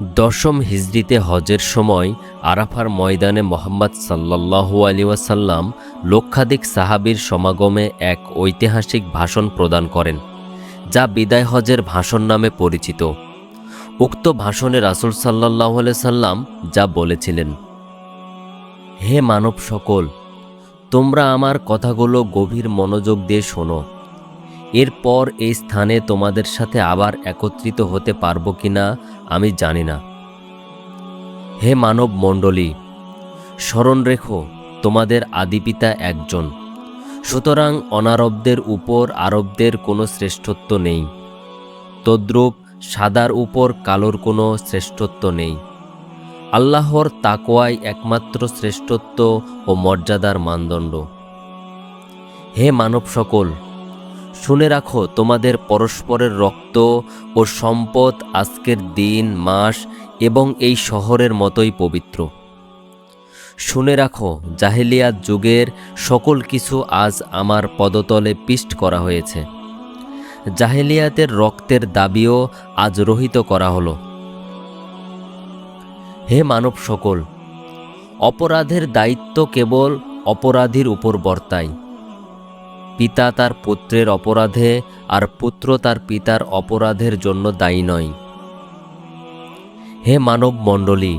দশম হিজরিতে হজের সময় আরাফার ময়দানে মোহাম্মদ সাল্লাল্লাহু আলাইহি ওয়াসাল্লাম লক্ষাধিক সাহাবীর সমাগমে এক ঐতিহাসিক ভাষণ প্রদান করেন, যা বিদায় হজের ভাষণ নামে পরিচিত। উক্ত ভাষণে রাসূল সাল্লাল্লাহু আলাইহি সাল্লাম যা বলেছিলেন: হে মানব সকল, তোমরা আমার কথাগুলো গভীর মনোযোগ দিয়ে শোনো। এরপর এই স্থানে তোমাদের সাথে আবার একত্রিত হতে পারবো কিনা আমি জানি না। হে মানব মণ্ডলী, স্মরণ রেখো তোমাদের আদিপিতা একজন, সুতরাং অনারবদের উপর আরবদের কোনো শ্রেষ্ঠত্ব নেই। তদ্রূপ সাদার উপর কালোর কোনো শ্রেষ্ঠত্ব নেই। আল্লাহর তাকওয়াই একমাত্র শ্রেষ্ঠত্ব ও মর্যাদার মানদণ্ড। হে মানব সকল, শুনে রাখো তোমাদের পরস্পরের রক্ত ও সম্পদ আজকের দিন, মাস এবং এই শহরের মতোই পবিত্র। শুনে রাখো জাহেলিয়াত যুগের সকল কিছু আজ আমার পদতলে পিষ্ট করা হয়েছে। জাহেলিয়াতের রক্তের দাবিও আজ রহিত করা হলো। হে মানব সকল, অপরাধের দায়িত্ব কেবল অপরাধীর উপর বর্তায়। পিতা তার পুত্রের অপরাধে আর পুত্র তার পিতার অপরাধের জন্য দায়ী নয়। হে মানব মণ্ডলী,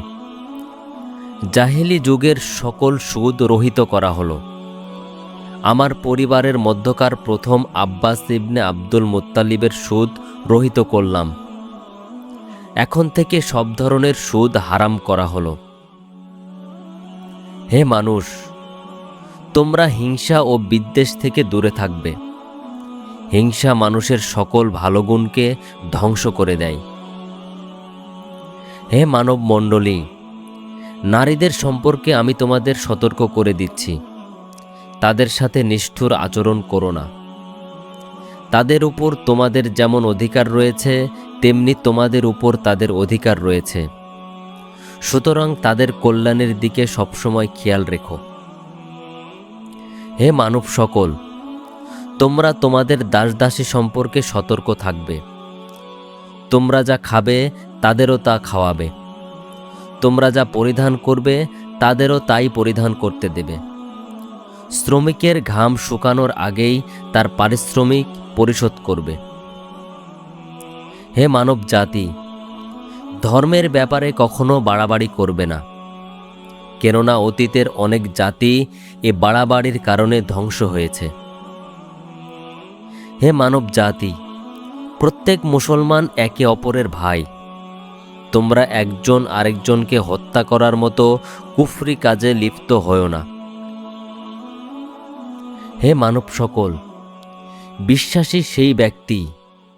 জাহেলি যুগের সকল সুদ রহিত করা হলো। আমার পরিবারের মধ্যকার প্রথম আব্বাস ইবনে আব্দুল মুত্তালিবের সুদ রহিত করলাম। এখন থেকে সব ধরনের সুদ হারাম করা হলো। হে মানুষ, তোমরা হিংসা ও বিদ্বেষ থেকে দূরে থাকবে। হিংসা মানুষের সকল ভালো গুণকে ধ্বংস করে দেয়। হে মানব মণ্ডলী, নারীদের সম্পর্কে আমি তোমাদের সতর্ক করে দিচ্ছি, তাদের সাথে নিষ্ঠুর আচরণ করো না। তাদের উপর তোমাদের যেমন অধিকার রয়েছে, তেমনি তোমাদের উপর তাদের অধিকার রয়েছে। সুতরাং তাদের কল্যাণের দিকে সবসময় খেয়াল রেখো। হে মানব সকল, তোমরা তোমাদের দাসদাসী সম্পর্কে সতর্ক থাকবে। তোমরা যা খাবে তাদেরও তা খাওয়াবে। তোমরা যা পরিধান করবে তাদেরও তাই পরিধান করতে দেবে। শ্রমিকের ঘাম শুকানোর আগেই তার পারিশ্রমিক পরিশোধ করবে। হে মানব জাতি, ধর্মের ব্যাপারে কখনো বাড়াবাড়ি করবে না, কেননা অতীতের অনেক জাতি এ বাড়াবাড়ির কারণে ধ্বংস হয়েছে। হে মানব জাতি, প্রত্যেক মুসলমান একে অপরের ভাই। তোমরা একজন আরেকজনকে হত্যা করার মতো কুফরি কাজে লিপ্ত হও না। হে মানব সকল, বিশ্বাসী সেই ব্যক্তি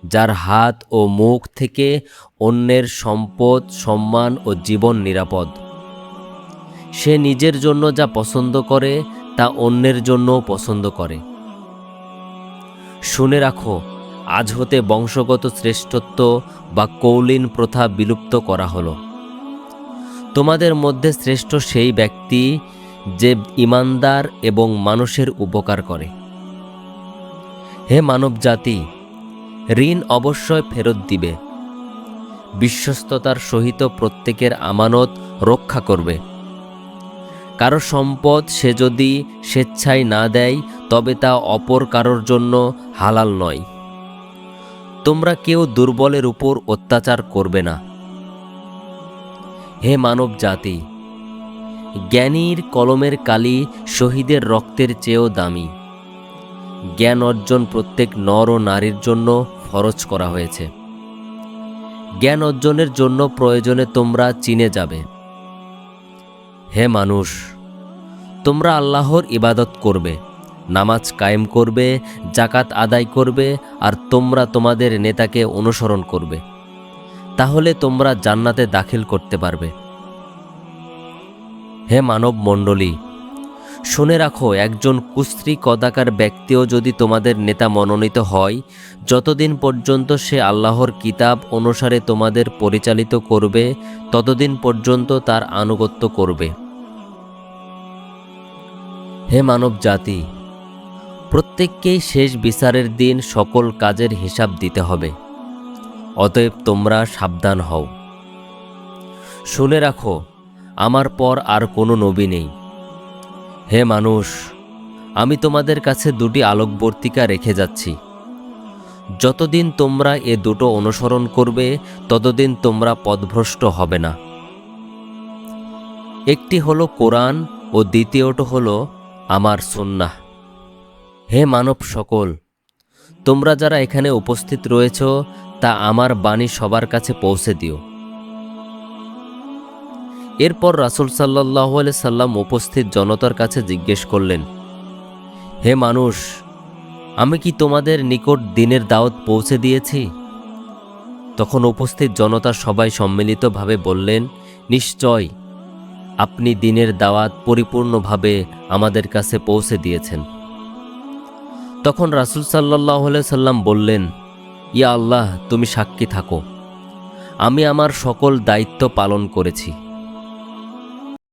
যার হাত ও মুখ থেকে অন্যের সম্পদ, সম্মান ও জীবন নিরাপদ। সে নিজের জন্য যা পছন্দ করে তা অন্যের জন্যও পছন্দ করে। শুনে রাখো, আজ হতে বংশগত শ্রেষ্ঠত্ব বা কৌলীন প্রথা বিলুপ্ত করা হলো। তোমাদের মধ্যে শ্রেষ্ঠ সেই ব্যক্তি যে ঈমানদার এবং মানুষের উপকার করে। হে মানব জাতি, ঋণ অবশ্যই ফেরত দিবে। বিশ্বস্ততার সহিত প্রত্যেকের আমানত রক্ষা করবে। কারো সম্পদ সে যদি স্বেচ্ছায় না দেয় তবে তা অপর কারোর জন্য হালাল নয়। তোমরা কেউ দুর্বলের উপর অত্যাচার করবে না। হে মানব জাতি, জ্ঞানীর কলমের কালি শহীদের রক্তের চেয়েও দামি। জ্ঞান অর্জন প্রত্যেক নর ও নারীর জন্য ফরজ করা হয়েছে। জ্ঞান অর্জনের জন্য প্রয়োজনে তোমরা চীনে যাবে। হে মানুষ, তোমরা আল্লাহর ইবাদত করবে, নামাজ কায়েম করবে, জাকাত আদায় করবে, আর তোমরা তোমাদের নেতাকে অনুসরণ করবে। তাহলে তোমরা জান্নাতে দাখিল করতে পারবে। হে মানব মণ্ডলী, শুনে রাখো, একজন কুস্ত্রী কদাকার ব্যক্তিও যদি তোমাদের নেতা মনোনীত হয়, যতদিন পর্যন্ত সে আল্লাহর কিতাব অনুসারে তোমাদের পরিচালিত করবে, ততদিন পর্যন্ত তার আনুগত্য করবে। হে মানব জাতি, প্রত্যেককেই শেষ বিচারের দিন সকল কাজের হিসাব দিতে হবে। অতএব তোমরা সাবধান হও। শুনে রাখো, আমার পর আর কোনো নবী নেই। হে মানুষ, আমি তোমাদের কাছে দুটি আলোকবর্তিকা রেখে যাচ্ছি। যতদিন তোমরা এ দুটো অনুসরণ করবে ততদিন তোমরা পথভ্রষ্ট হবে না। একটি হলো কোরআন ও দ্বিতীয়টি হলো আমার সুন্নাহ। হে মানব সকল, তোমরা যারা এখানে উপস্থিত রয়েছ তা আমার বাণী সবার কাছে পৌঁছে দিও। এরপর রাসূল সাল্লাল্লাহু আলাইহি সাল্লাম উপস্থিত জনতার কাছে জিজ্ঞেস করলেন, হে মানুষ, আমি কি তোমাদের নিকট দ্বীনের দাওয়াত পৌঁছে দিয়েছি? তখন উপস্থিত জনতা সবাই সম্মিলিতভাবে বললেন, নিশ্চয়, আপনি দ্বীনের দাওয়াত পরিপূর্ণভাবে আমাদের কাছে পৌঁছে দিয়েছেন। তখন রাসূল সাল্লাল্লাহু আলাইহি সাল্লাম বললেন, ইয়া আল্লাহ, তুমি সাক্ষী থাকো, আমি আমার সকল দায়িত্ব পালন করেছি।